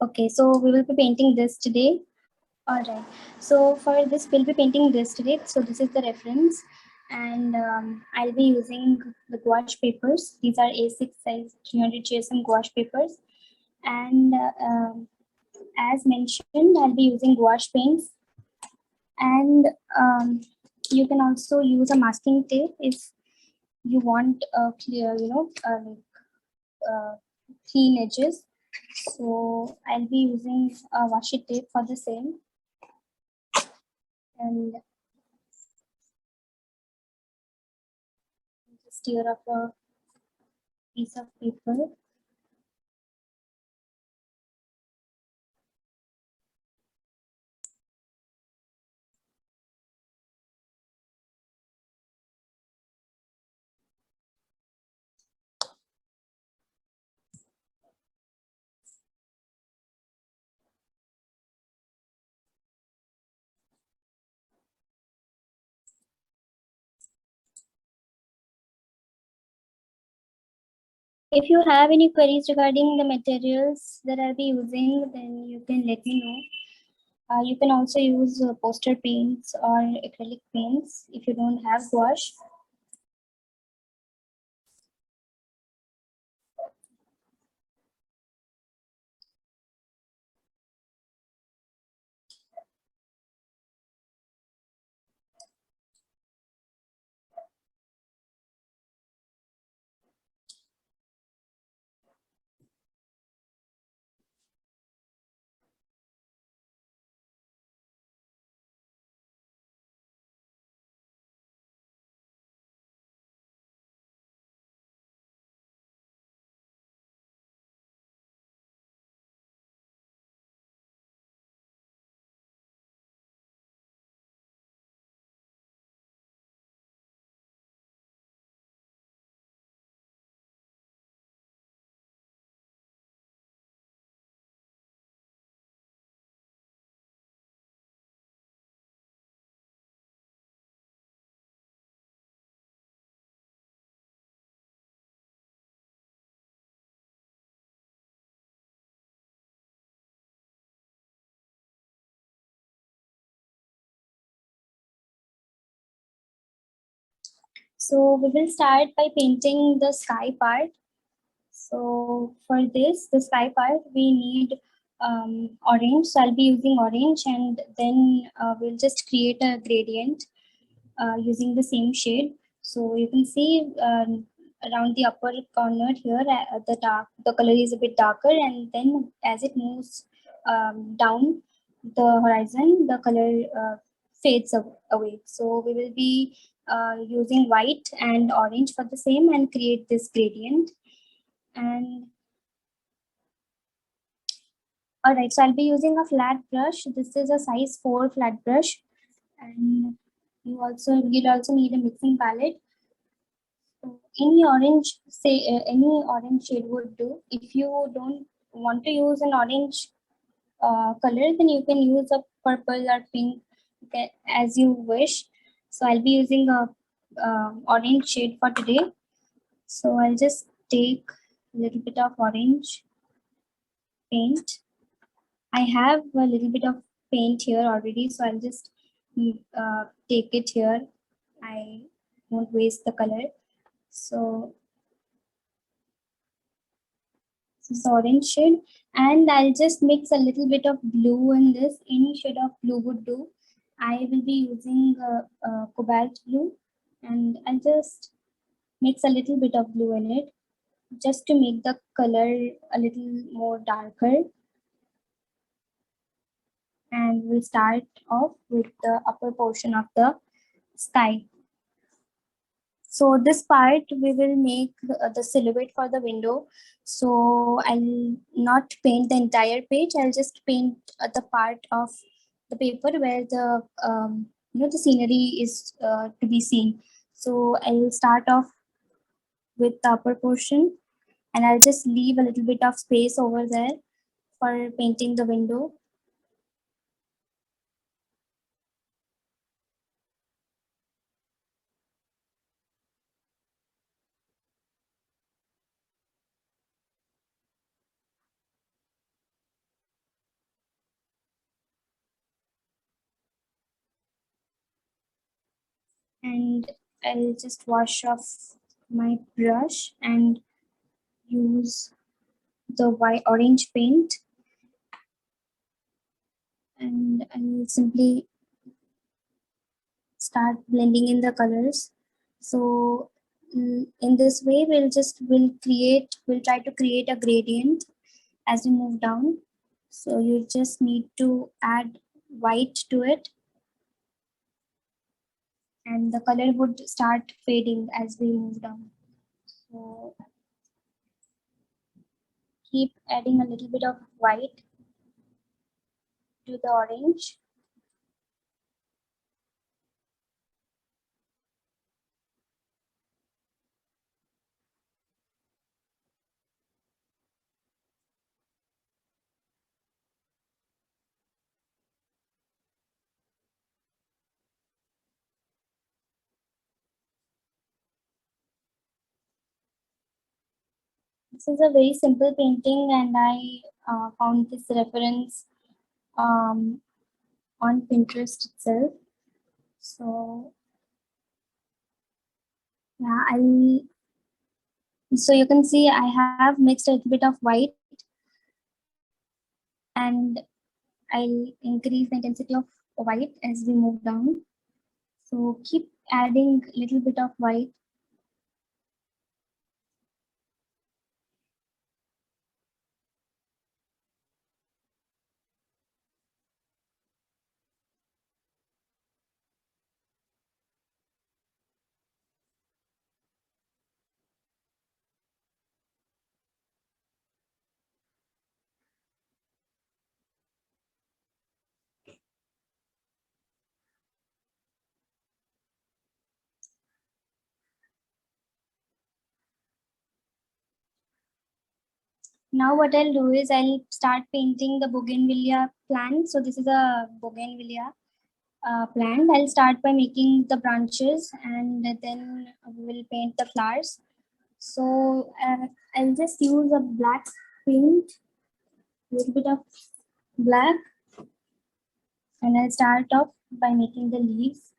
Okay, so we will be painting this today. All right. So for this, we'll be painting this today. So this is the reference, and I'll be using the gouache papers. These are A6 size 300 GSM gouache papers, and as mentioned, I'll be using gouache paints, and you can also use a masking tape if you want clear, clean edges. So I'll be using a washi tape for the same, and just tear up a piece of paper. If you have any queries regarding the materials that I'll be using, then you can let me know. You can also use poster paints or acrylic paints if you don't have gouache. So we will start by painting the sky part. So for this, the sky part, we need orange. So I'll be using orange, and then we'll just create a gradient using the same shade. So you can see around the upper corner here, the color is a bit darker, and then as it moves down the horizon, the color fades away. So we will be using white and orange for the same and create this gradient. And all right, so I'll be using a flat brush. This is a size 4 flat brush, and you'll also need a mixing palette. So any orange shade would do. If you don't want to use an orange color, then you can use a purple or pink as you wish. So I'll be using a orange shade for today. So I'll just take a little bit of orange paint. I have a little bit of paint here already, so I'll just take it here. I won't waste the color. So this is orange shade, and I'll just mix a little bit of blue in this. Any shade of blue would do. I will be using cobalt blue, and I'll just mix a little bit of blue in it just to make the color a little more darker. And we'll start off with the upper portion of the sky. So this part we will make the silhouette for the window. So I'll not paint the entire page. I'll just paint the part of the paper where the the scenery is to be seen. So I'll start off with the upper portion, and I'll just leave a little bit of space over there for painting the window. And I'll just wash off my brush and use the white orange paint, and I'll simply start blending in the colors. So in this way we'll try to create a gradient as we move down. So you just need to add white to it, and the color would start fading as we move down. So keep adding a little bit of white to the orange. This is a very simple painting, and I found this reference on Pinterest itself. So yeah, so you can see I have mixed a little bit of white, and I'll increase the intensity of white as we move down. So keep adding a little bit of white. Now what I'll do is I'll start painting the bougainvillea plant. So this is a bougainvillea plant. I'll start by making the branches, and then we'll paint the flowers. So I'll just use a black paint, a little bit of black, and I'll start off by making the leaves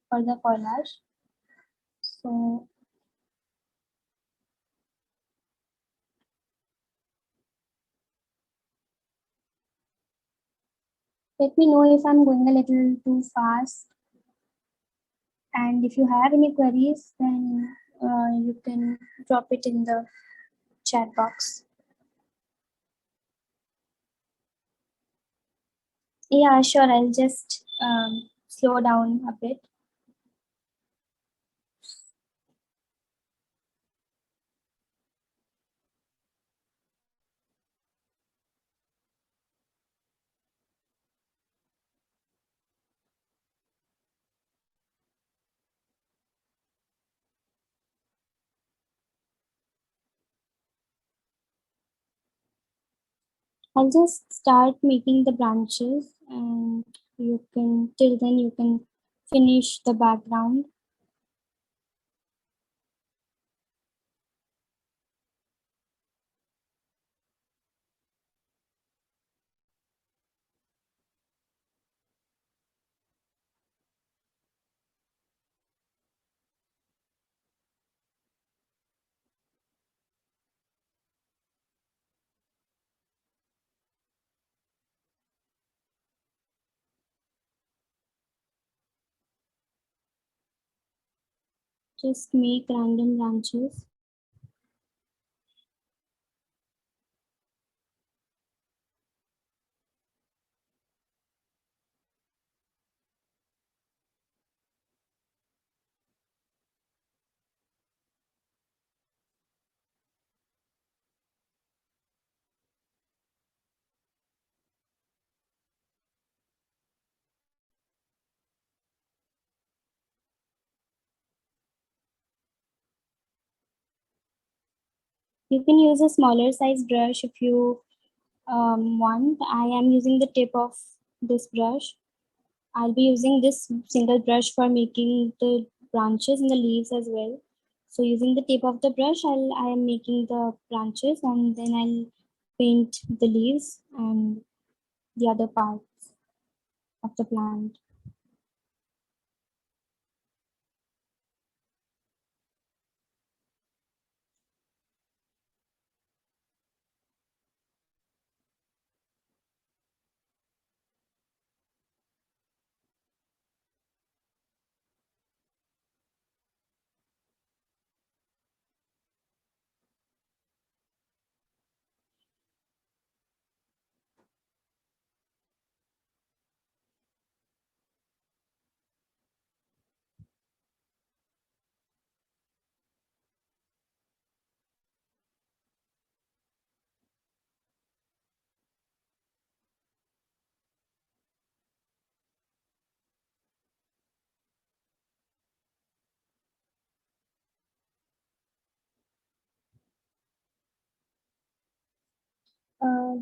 for the foliage. So let me know if I'm going a little too fast. And if you have any queries, then you can drop it in the chat box. Yeah, sure. I'll just slow down a bit. I'll just start making the branches, and till then you can finish the background. Just make random branches. You can use a smaller size brush if you want. I am using the tip of this brush. I'll be using this single brush for making the branches and the leaves as well. So using the tip of the brush, I am making the branches, and then I'll paint the leaves and the other parts of the plant.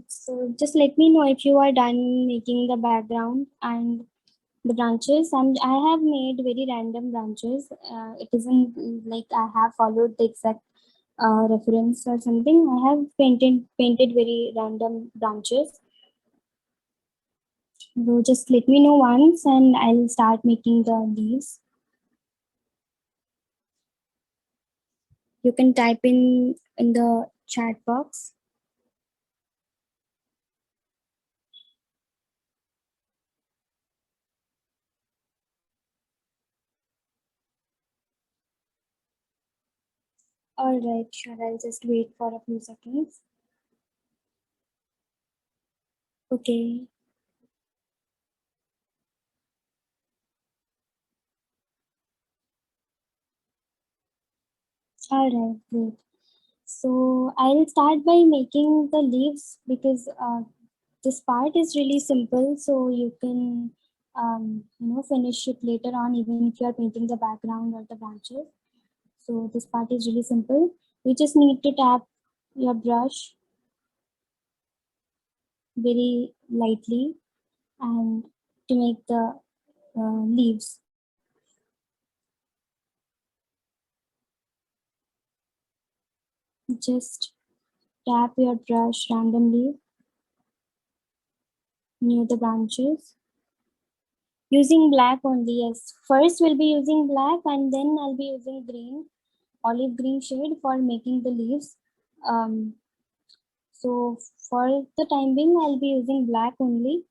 So just let me know if you are done making the background and the branches. And I have made very random branches. It isn't like I have followed the exact reference or something. I have painted very random branches. So just let me know once and I'll start making the leaves. You can type in the chat box. All right, sure. I'll just wait for a few seconds. Okay. All right, great. So I'll start by making the leaves because this part is really simple. So you can finish it later on, even if you are painting the background or the branches. So this part is really simple. You just need to tap your brush very lightly and to make the leaves. Just tap your brush randomly near the branches. Using black only, yes. First we'll be using black and then I'll be using green, olive green shade for making the leaves. So for the time being, I'll be using black only.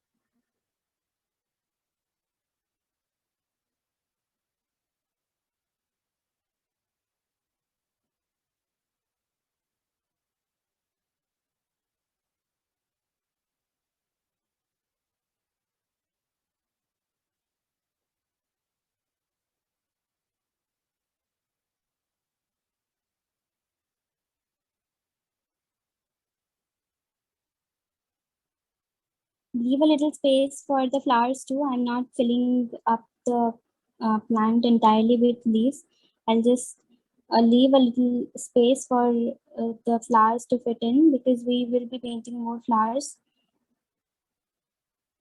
Leave a little space for the flowers too. I'm not filling up the plant entirely with leaves. I'll just leave a little space for the flowers to fit in because we will be painting more flowers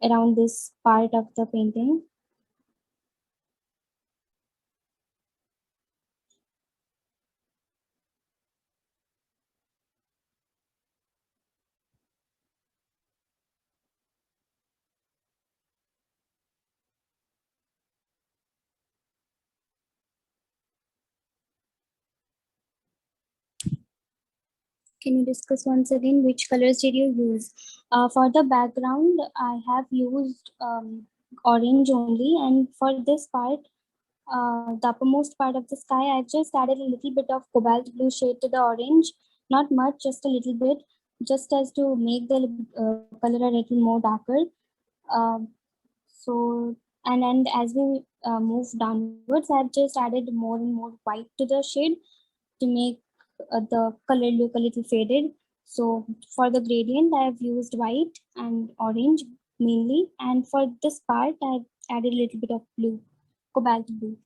around this part of the painting. Can you discuss once again which colors did you use? For the background, I have used orange only, and for this part, the uppermost part of the sky, I've just added a little bit of cobalt blue shade to the orange. Not much, just a little bit, just as to make the color a little more darker. Um, so, and as we move downwards, I've just added more and more white to the shade to make the color look a little faded. So for the gradient, I've used white and orange mainly. And for this part, I've added a little bit of blue, cobalt blue.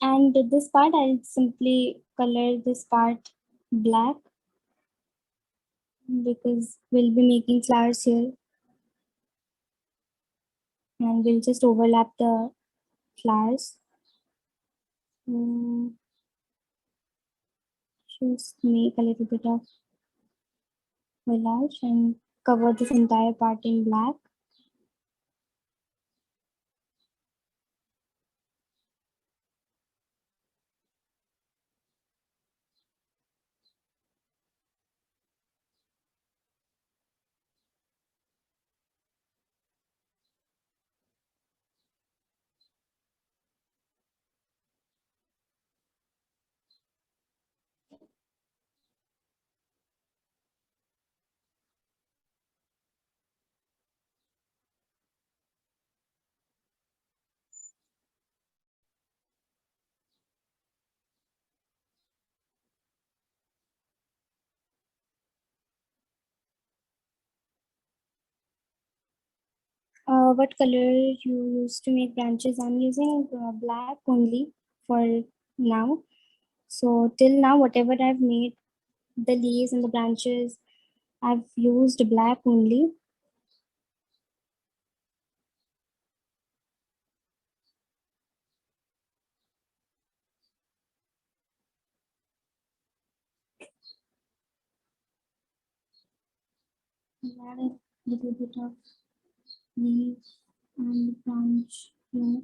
And this part, I'll simply color this part black because we'll be making flowers here and we'll just overlap the flowers. Just make a little bit of collage and cover this entire part in black. What color you use to make branches? I'm using black only for now. So till now, whatever I've made, the leaves and the branches, I've used black only. Add a little bit of leaves and branch here.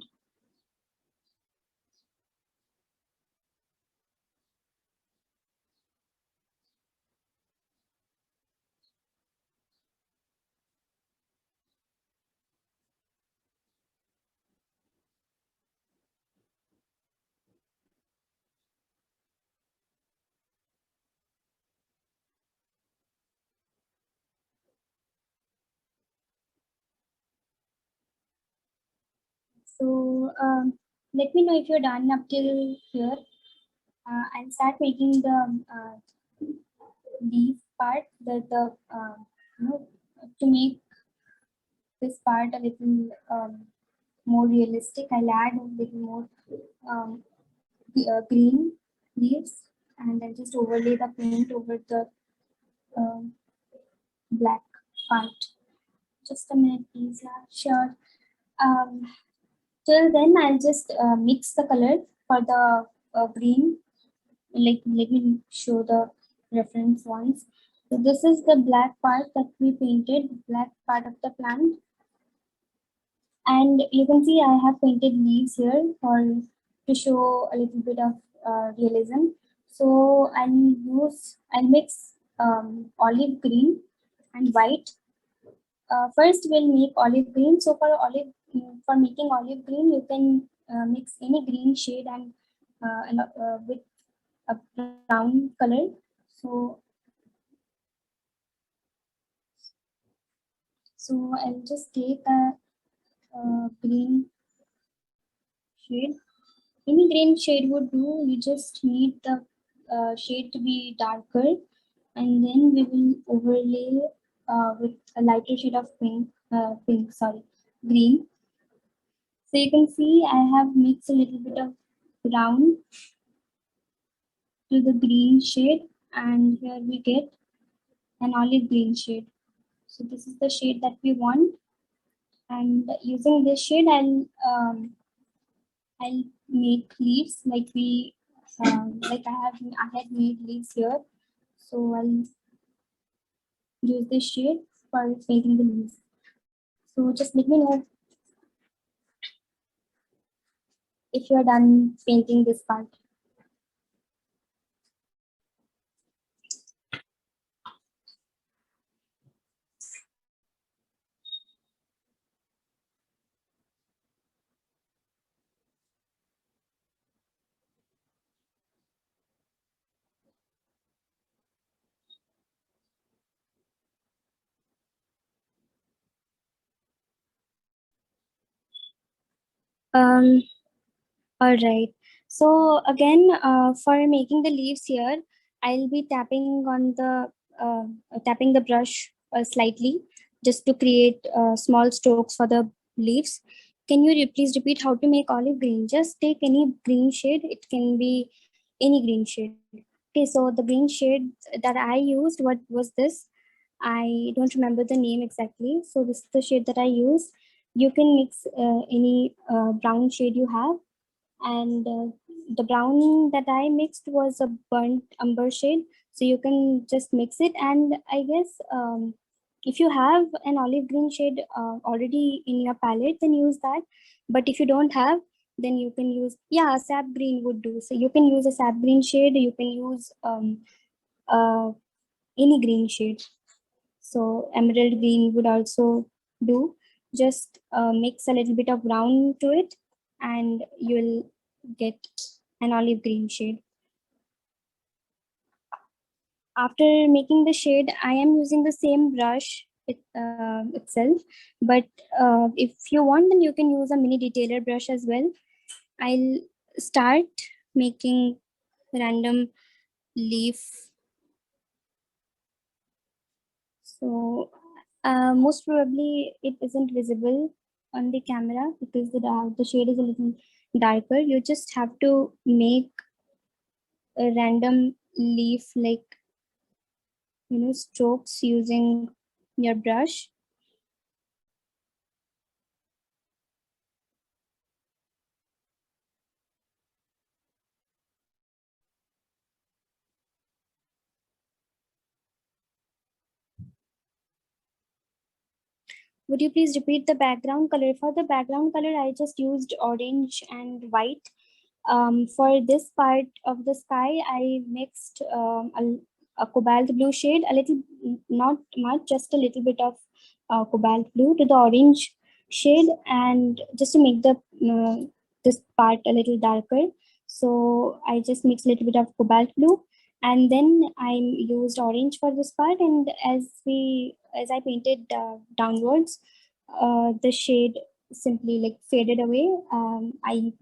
So let me know if you're done up till here. I'll start making the leaf part, you know, to make this part a little more realistic. I'll add a little more um, green leaves, and I'll just overlay the paint over the um, black part. Just a minute, please. Yeah, sure. Um, Till then, I'll just mix the color for the green. Like, let me show the reference once. So this is the black part that we painted, black part of the plant. And you can see I have painted leaves here to show a little bit of realism. So I'll mix olive green and white. First, we'll make olive green. So for making olive green, you can mix any green shade and with a brown color. So I'll just take a green shade. Any green shade would do. You just need the shade to be darker, and then we will overlay with a lighter shade of green. So you can see I have mixed a little bit of brown to the green shade, and here we get an olive green shade. So this is the shade that we want, and using this shade, I'll make leaves like I had made leaves here. So I'll use this shade for painting the leaves. So just let me know if you're done painting this part. Um, all right. So again, for making the leaves here, I'll be tapping the brush slightly just to create small strokes for the leaves. Can you please repeat how to make olive green? Just take any green shade. It can be any green shade. Okay, so the green shade that I used, what was this? I don't remember the name exactly. So this is the shade that I used. You can mix any brown shade you have, and the brown that I mixed was a burnt umber shade. So you can just mix it. And I guess if you have an olive green shade already in your palette, then use that. But if you don't have, then you can use, yeah, sap green would do. So you can use a sap green shade. You can use any green shade. So emerald green would also do. Just mix a little bit of brown to it and you'll get an olive green shade. After making the shade, I am using the same brush itself, but if you want, then you can use a mini detailer brush as well. I'll start making random leaf. So most probably it isn't visible on the camera because the shade is a little darker. You just have to make a random leaf, like, strokes using your brush. Would you please repeat the background color? For the background color, I just used orange and white. For this part of the sky, I mixed a cobalt blue shade, a little, not much, just a little bit of cobalt blue to the orange shade, and just to make the this part a little darker. So I just mixed a little bit of cobalt blue, and then I used orange for this part. And as I painted downwards, the shade simply like faded away. I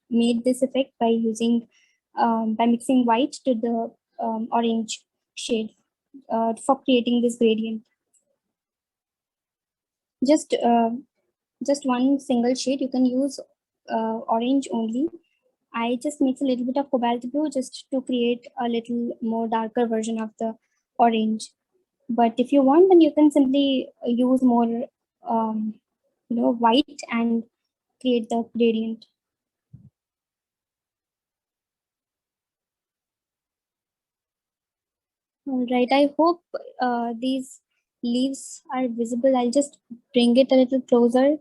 made this effect by using by mixing white to the orange shade for creating this gradient. Just just one single shade. You can use orange only. I just mix a little bit of cobalt blue just to create a little more darker version of the orange. But if you want, then you can simply use more white and create the gradient. All right, I hope these leaves are visible. I'll just bring it a little closer.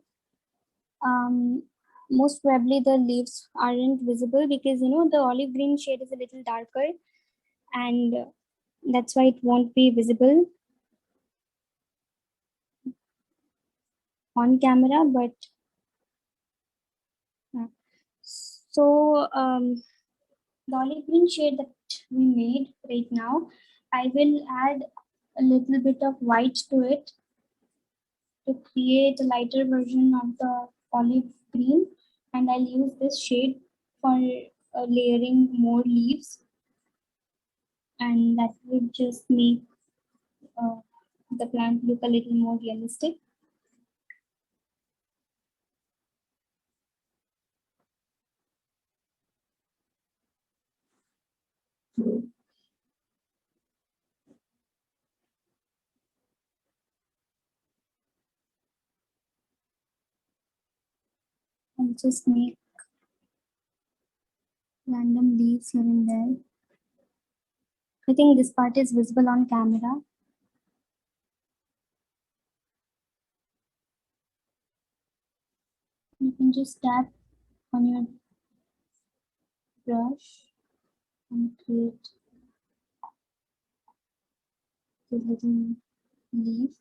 Most probably the leaves aren't visible because the olive green shade is a little darker, and that's why it won't be visible on camera. But so the olive green shade that we made right now, I will add a little bit of white to it to create a lighter version of the olive green, and I'll use this shade for layering more leaves, and that would just make uh, the plant look a little more realistic. I'll just make random leaves here and there. I think this part is visible on camera. You can just tap on your brush and create the little leaf.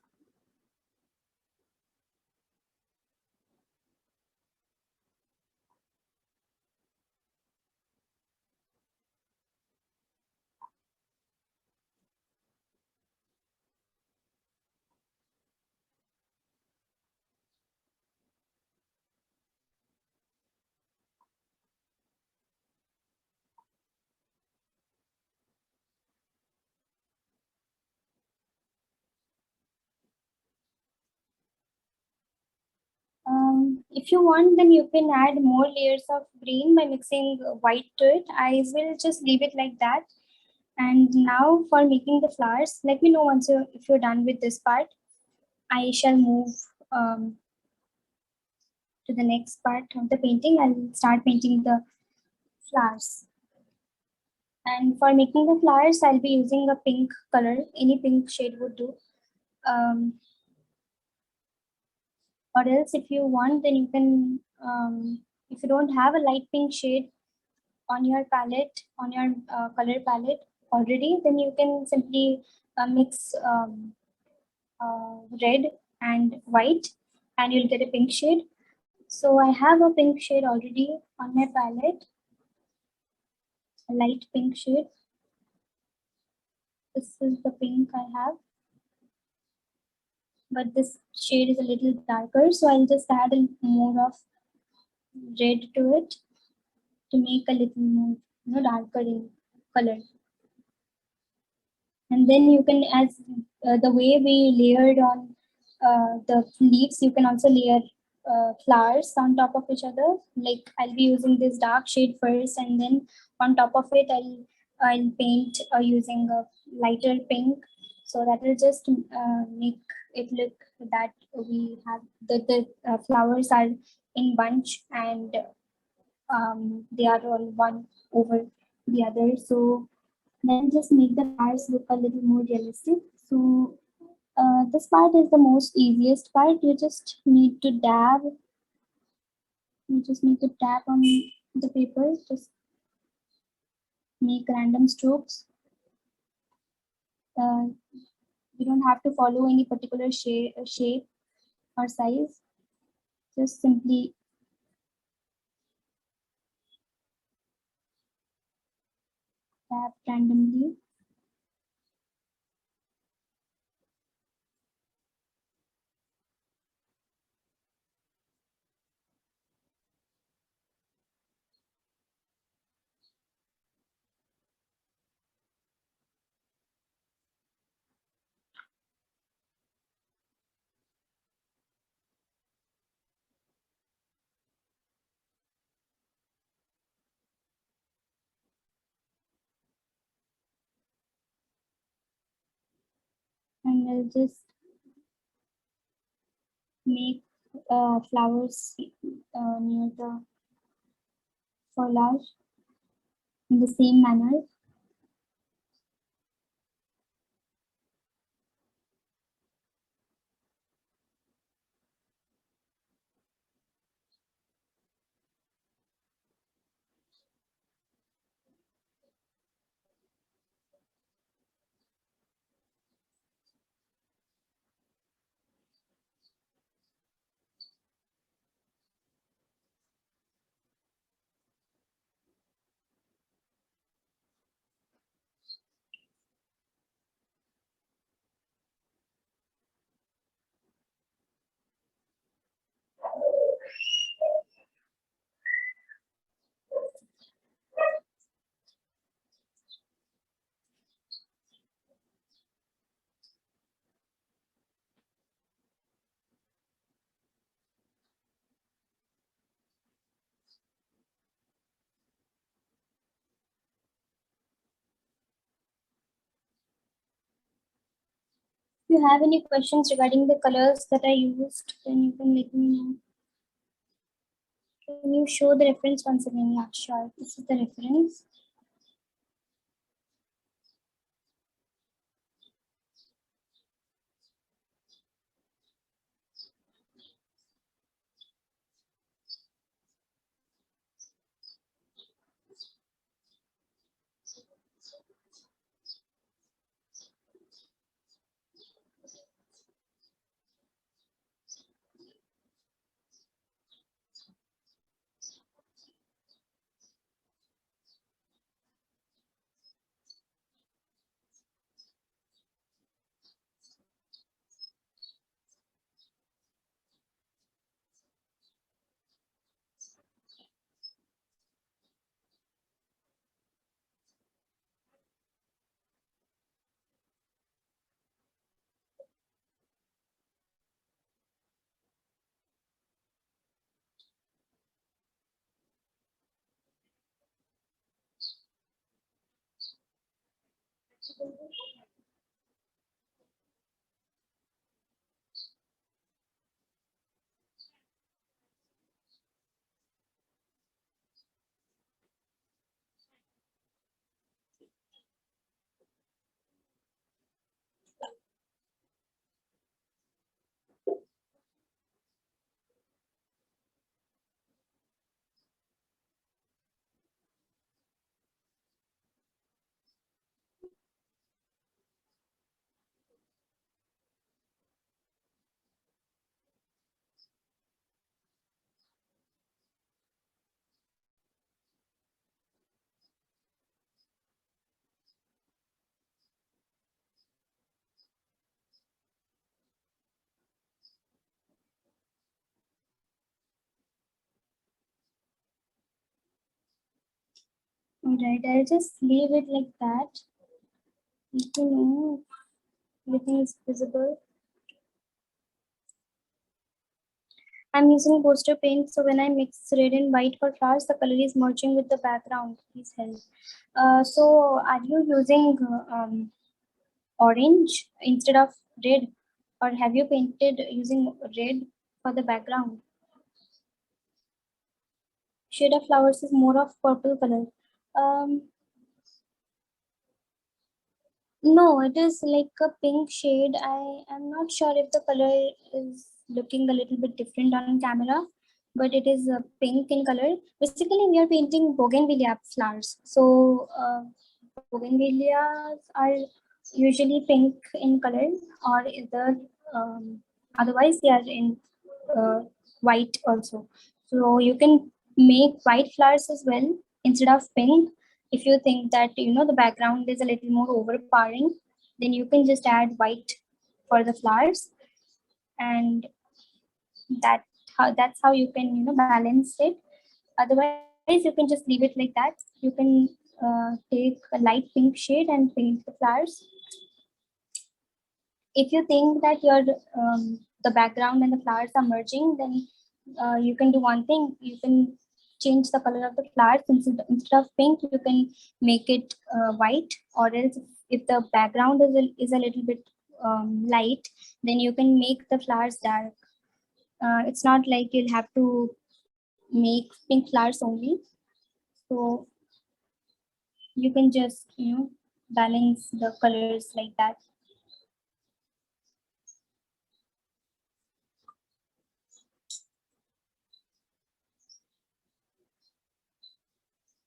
If you want, then you can add more layers of green by mixing white to it. I will just leave it like that. And now for making the flowers, let me know once if you're done with this part. I shall move um, to the next part of the painting. I'll start painting the flowers. And for making the flowers, I'll be using a pink color. Any pink shade would do. Or else if you want, then you can, if you don't have a light pink shade on your palette, on your color palette already, then you can simply mix red and white and you'll get a pink shade. So I have a pink shade already on my palette, a light pink shade. This is the pink I have, but this shade is a little darker, so I'll just add a more of red to it to make a little more, darker in color. And then you can, as the way we layered on the leaves, you can also layer flowers on top of each other. Like I'll be using this dark shade first, and then on top of it, I'll paint using a lighter pink, so that will just make it look that we have the flowers are in bunch and they are all one over the other. So then just make the flowers look a little more realistic. So this part is the most easiest part. You just need to dab. You just need to tap on the paper. Just make random strokes. Uh, you don't have to follow any particular shape or size. Just simply tap randomly. And I'll just make flowers near the foliage in the same manner. If you have any questions regarding the colors that I used, then you can let me know. Can you show the reference once again? Yeah, sure. This is the reference. Alright, I'll just leave it like that. You know everything is visible. I'm using poster paint, so when I mix red and white for flowers, the color is merging with the background. Please help. So are you using orange instead of red, or have you painted using red for the background? Shade of flowers is more of purple color. Um, no, it is like a pink shade. I am not sure if the color is looking a little bit different on camera, but it is pink in color. Basically, we are painting bougainvillea flowers. So bougainvilleas are usually pink in color, or either otherwise they are in uh, white also. So you can make white flowers as well instead of pink. If you think that the background is a little more overpowering, then you can just add white for the flowers, and that's how you can balance it. Otherwise, you can just leave it like that. You can take a light pink shade and paint the flowers. If you think that your the background and the flowers are merging, then you can do one thing. You can change the color of the flowers. Instead of pink, you can make it white, or else if the background is a little bit light, then you can make the flowers dark. It's not like you'll have to make pink flowers only. So you can just balance the colors like that.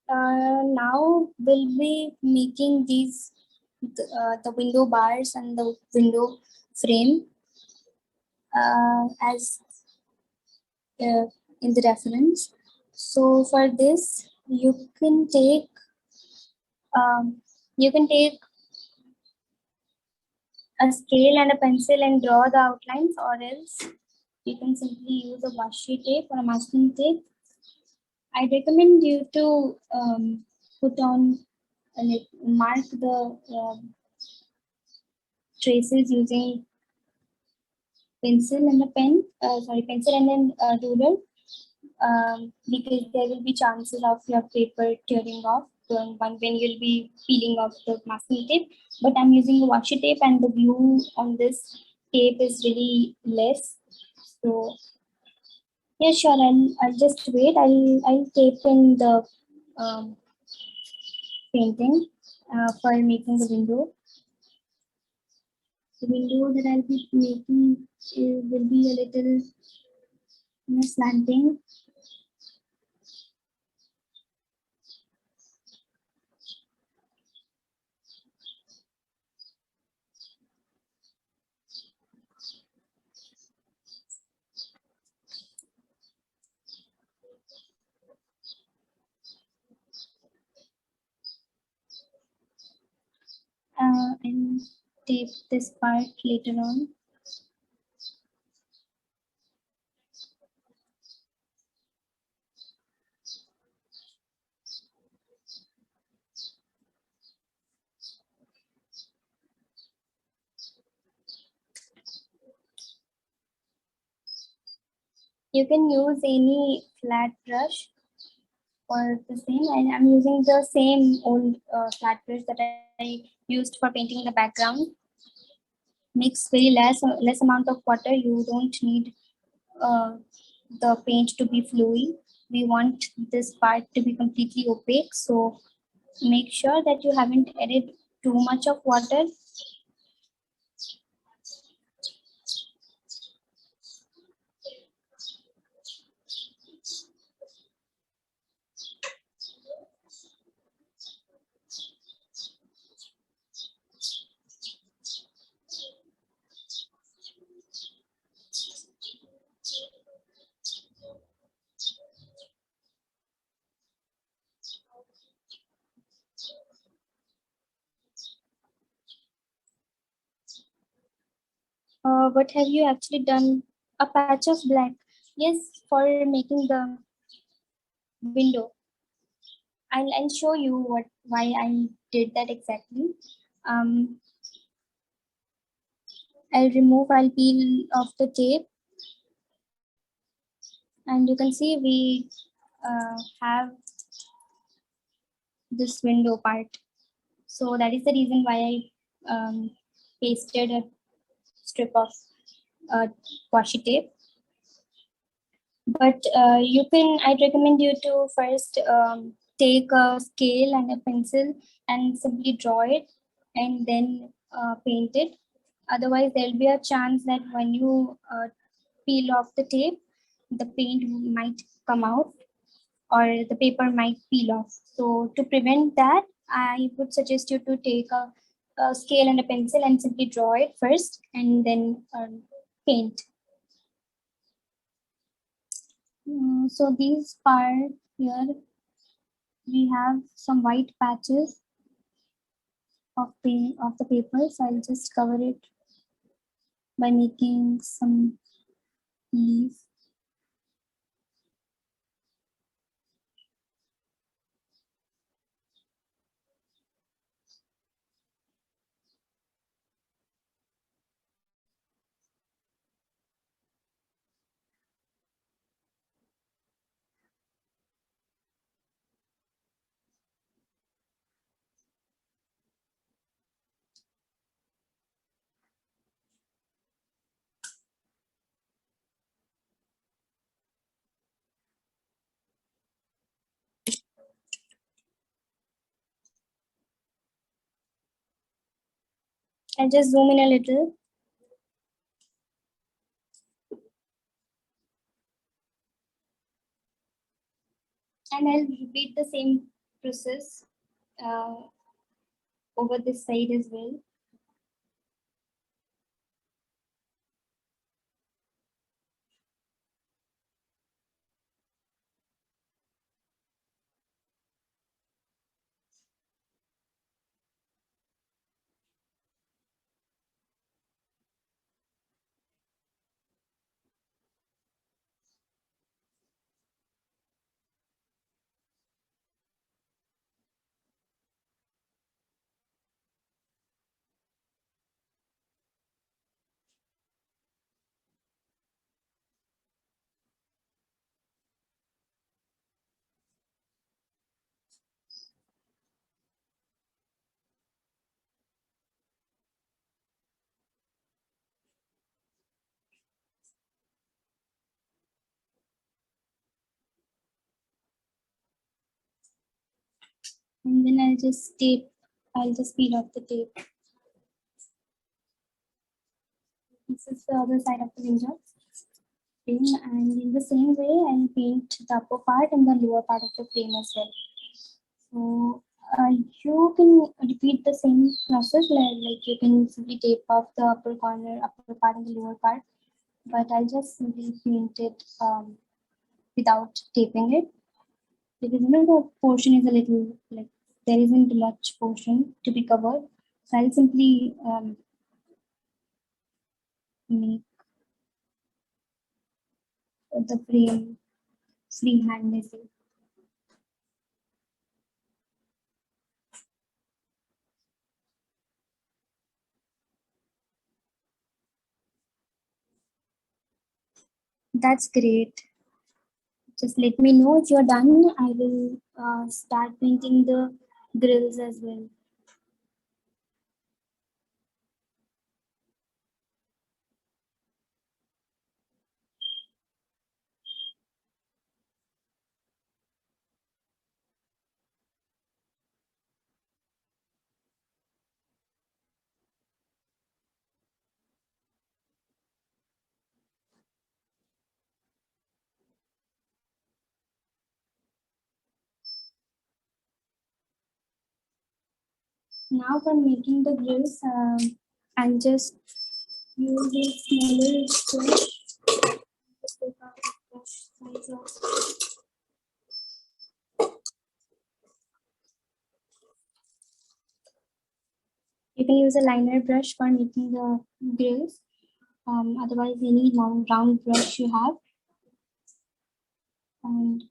Now we'll be making the window bars and the window frame as uh, in the reference. So for this, um, you can take a scale and a pencil and draw the outlines, or else you can simply use a washi tape or a masking tape. I recommend you to put on mark the traces using pencil and a pen, pencil and then ruler, because there will be chances of your paper tearing off when you'll be peeling off the masking tape. But I'm using a washi tape, and the glue on this tape is really less. So yeah, sure. I'll just wait. I'll tape in the um, painting for making the window. The window that I'll be making will be a little slanting. And tape this part later on. You can use any flat brush for the same, and I'm using the same old flat brush that I used for painting the background. Mix very less amount of water. You don't need uh, the paint to be fluid. We want this part to be completely opaque, so make sure that you haven't added too much of water. What have you actually done? A patch of black. Yes, for making the window. I'll show you why I did that exactly. I'll peel off the tape, and you can see we have this window part. So that is the reason why I pasted a strip of washi tape. But I'd recommend you to first take a scale and a pencil and simply draw it and then paint it. Otherwise, there'll be a chance that when you peel off the tape, the paint might come out or the paper might peel off. So to prevent that, I would suggest you to take a scale and a pencil and simply draw it first and then paint. So these part here, we have some white patches of the paper. So I'll just cover it by making some leaves. I'll just zoom in a little. And I'll repeat the same process over this side as well. And then I'll just peel off the tape. This is the other side of the window. And in the same way, I'll paint the upper part and the lower part of the frame as well. So you can repeat the same process, like you can simply tape off the upper corner, upper part and the lower part. But I'll just simply paint it without taping it. Because the portion is a little, like, there isn't much portion to be covered. So I'll simply make the frame freehand as well. That's great. Just let me know if you're done. I will start painting the grills as well. Now for making the grills, I'll just use a smaller brush. Just take out the brush size of. You can use a liner brush for making the grills. Otherwise, any round brush you have. And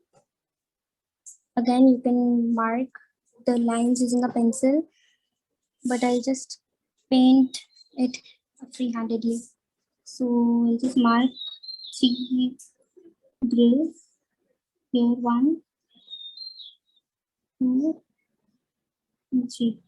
Again, you can mark the lines using a pencil, but I'll just paint it free-handedly. So I'll just mark 3 grills here, 1, 2, and 3.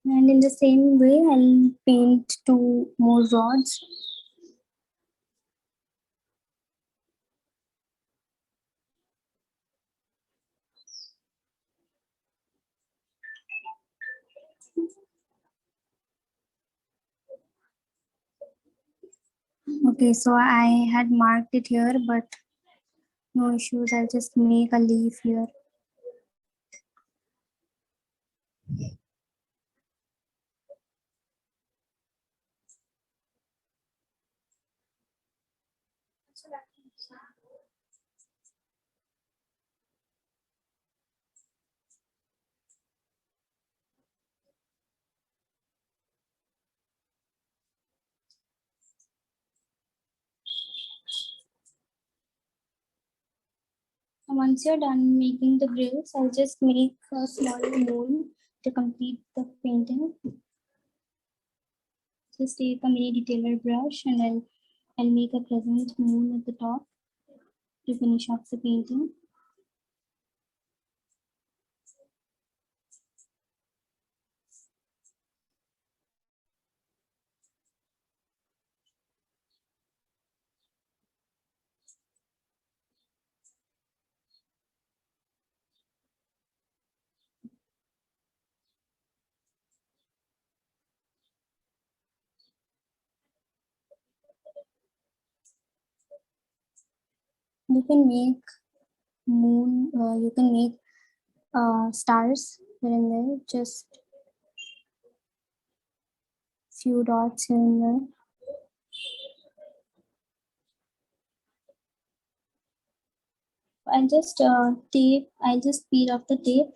And in the same way, I'll paint 2 more rods. Okay, so I had marked it here, but no issues. I'll just make a leaf here. Once you're done making the grills, I'll just make a small mold to complete the painting. Just take a mini detailer brush and I'll make a crescent moon at the top to finish off the painting. You can make moon, you can make stars here and there, just few dots here and there. I'll just peel off the tape